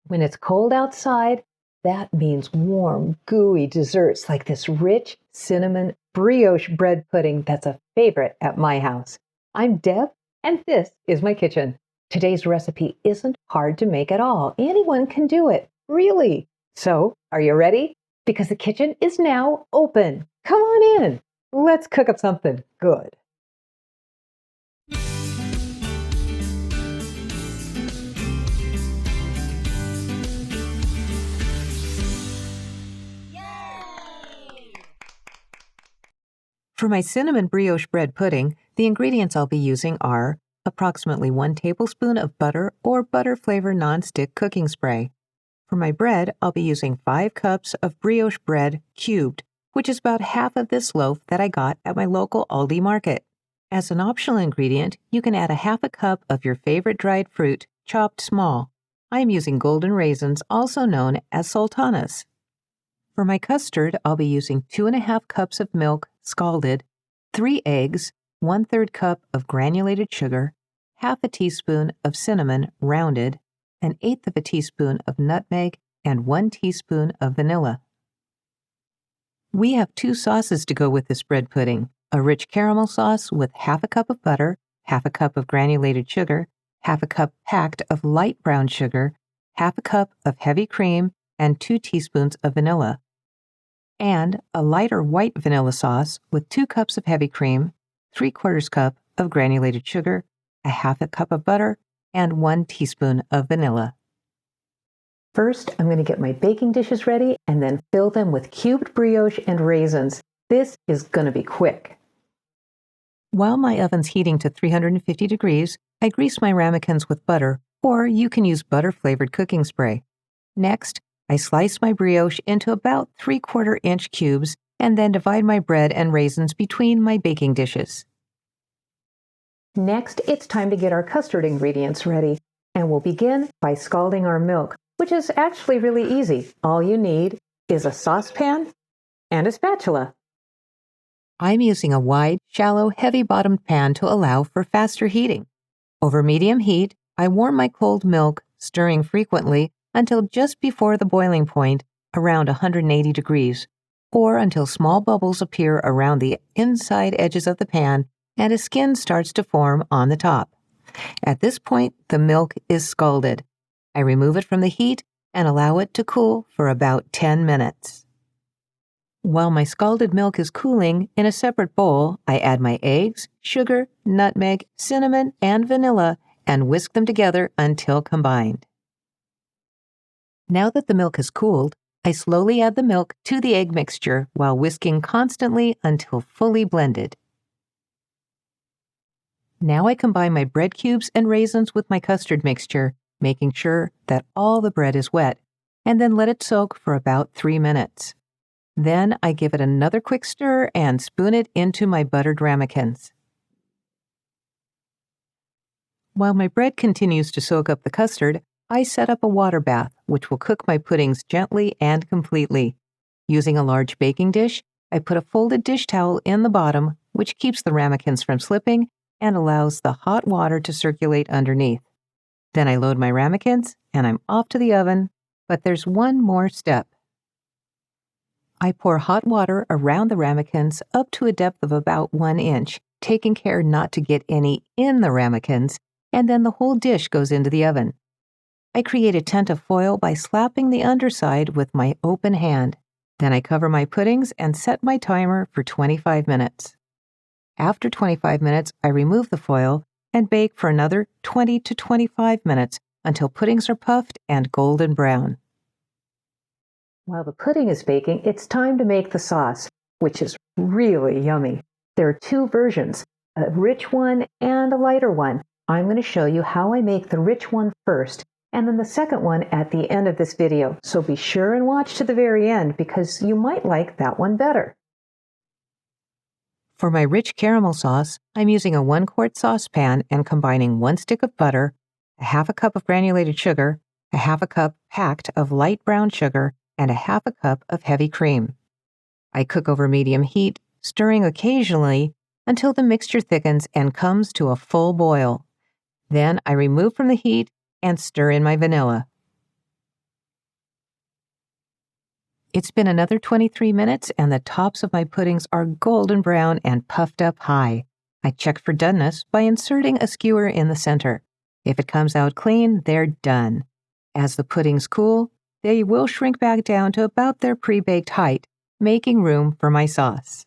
When it's cold outside, that means warm, gooey desserts like this rich cinnamon brioche bread pudding that's a favorite at my house. I'm Deb, and this is my kitchen. Today's recipe isn't hard to make at all. Anyone can do it, really. So, are you ready? Because the kitchen is now open. Come on in. Let's cook up something good. For my cinnamon brioche bread pudding, the ingredients I'll be using are approximately 1 tablespoon of butter or butter flavor nonstick cooking spray. For my bread, I'll be using 5 cups of brioche bread cubed, which is about half of this loaf that I got at my local ALDI market. As an optional ingredient, you can add a half a cup of your favorite dried fruit, chopped small. I am using golden raisins, also known as sultanas. For my custard, I'll be using 2½ cups of milk, scalded, 3 eggs, 1/3 cup of granulated sugar, half a teaspoon of cinnamon, rounded, 1/8 of a teaspoon of nutmeg, and 1 teaspoon of vanilla. We have 2 sauces to go with this bread pudding, a rich caramel sauce with half a cup of butter, half a cup of granulated sugar, half a cup packed of light brown sugar, half a cup of heavy cream, and 2 teaspoons of vanilla, and a lighter white vanilla sauce with 2 cups of heavy cream, 3/4 cup of granulated sugar, a half a cup of butter, and 1 teaspoon of vanilla. First, I'm going to get my baking dishes ready and then fill them with cubed brioche and raisins. This is going to be quick. While my oven's heating to 350 degrees, I grease my ramekins with butter, or you can use butter-flavored cooking spray. Next, I slice my brioche into about 3/4 inch cubes and then divide my bread and raisins between my baking dishes. Next, it's time to get our custard ingredients ready, and we'll begin by scalding our milk, which is actually really easy. All you need is a saucepan and a spatula. I'm using a wide, shallow, heavy-bottomed pan to allow for faster heating. Over medium heat, I warm my cold milk, stirring frequently until just before the boiling point, around 180 degrees, or until small bubbles appear around the inside edges of the pan and a skin starts to form on the top. At this point, the milk is scalded. I remove it from the heat and allow it to cool for about 10 minutes. While my scalded milk is cooling, in a separate bowl, I add my eggs, sugar, nutmeg, cinnamon, and vanilla and whisk them together until combined. Now that the milk has cooled, I slowly add the milk to the egg mixture while whisking constantly until fully blended. Now I combine my bread cubes and raisins with my custard mixture, making sure that all the bread is wet, and then let it soak for about 3 minutes. Then I give it another quick stir and spoon it into my buttered ramekins. While my bread continues to soak up the custard, I set up a water bath, which will cook my puddings gently and completely. Using a large baking dish, I put a folded dish towel in the bottom, which keeps the ramekins from slipping and allows the hot water to circulate underneath. Then I load my ramekins, and I'm off to the oven, but there's one more step. I pour hot water around the ramekins up to a depth of about 1 inch, taking care not to get any in the ramekins, and then the whole dish goes into the oven. I create a tent of foil by slapping the underside with my open hand. Then I cover my puddings and set my timer for 25 minutes. After 25 minutes, I remove the foil and bake for another 20 to 25 minutes until puddings are puffed and golden brown. While the pudding is baking, it's time to make the sauce, which is really yummy. There are 2 versions, a rich one and a lighter one. I'm going to show you how I make the rich one first, and then the second one at the end of this video, so be sure and watch to the very end because you might like that one better. For my rich caramel sauce, I'm using a 1-quart saucepan and combining 1 stick of butter, a half a cup of granulated sugar, a half a cup packed of light brown sugar, and a half a cup of heavy cream. I cook over medium heat, stirring occasionally until the mixture thickens and comes to a full boil. Then I remove from the heat and stir in my vanilla. It's been another 23 minutes and the tops of my puddings are golden brown and puffed up high. I check for doneness by inserting a skewer in the center. If it comes out clean, they're done. As the puddings cool, they will shrink back down to about their pre-baked height, making room for my sauce.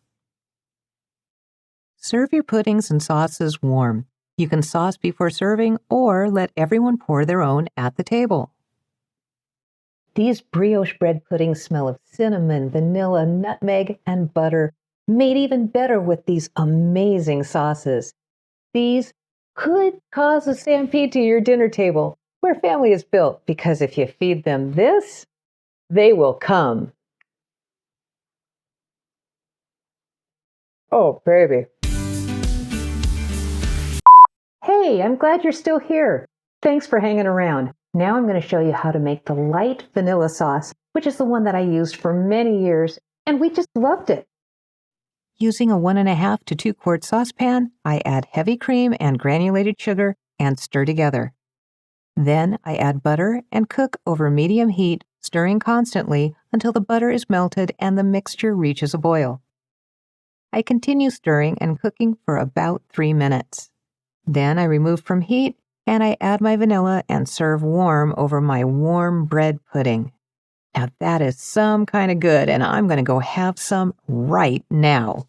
Serve your puddings and sauces warm. You can sauce before serving or let everyone pour their own at the table. These brioche bread puddings smell of cinnamon, vanilla, nutmeg, and butter, made even better with these amazing sauces. These could cause a stampede to your dinner table, where family is built, because if you feed them this, they will come. Oh, baby. Hey, I'm glad you're still here. Thanks for hanging around. Now I'm going to show you how to make the light vanilla sauce, which is the one that I used for many years, and we just loved it. Using a 1.5 to 2 quart saucepan, I add heavy cream and granulated sugar and stir together. Then I add butter and cook over medium heat, stirring constantly until the butter is melted and the mixture reaches a boil. I continue stirring and cooking for about 3 minutes. Then I remove from heat and I add my vanilla and serve warm over my warm bread pudding. Now that is some kind of good, and I'm going to go have some right now.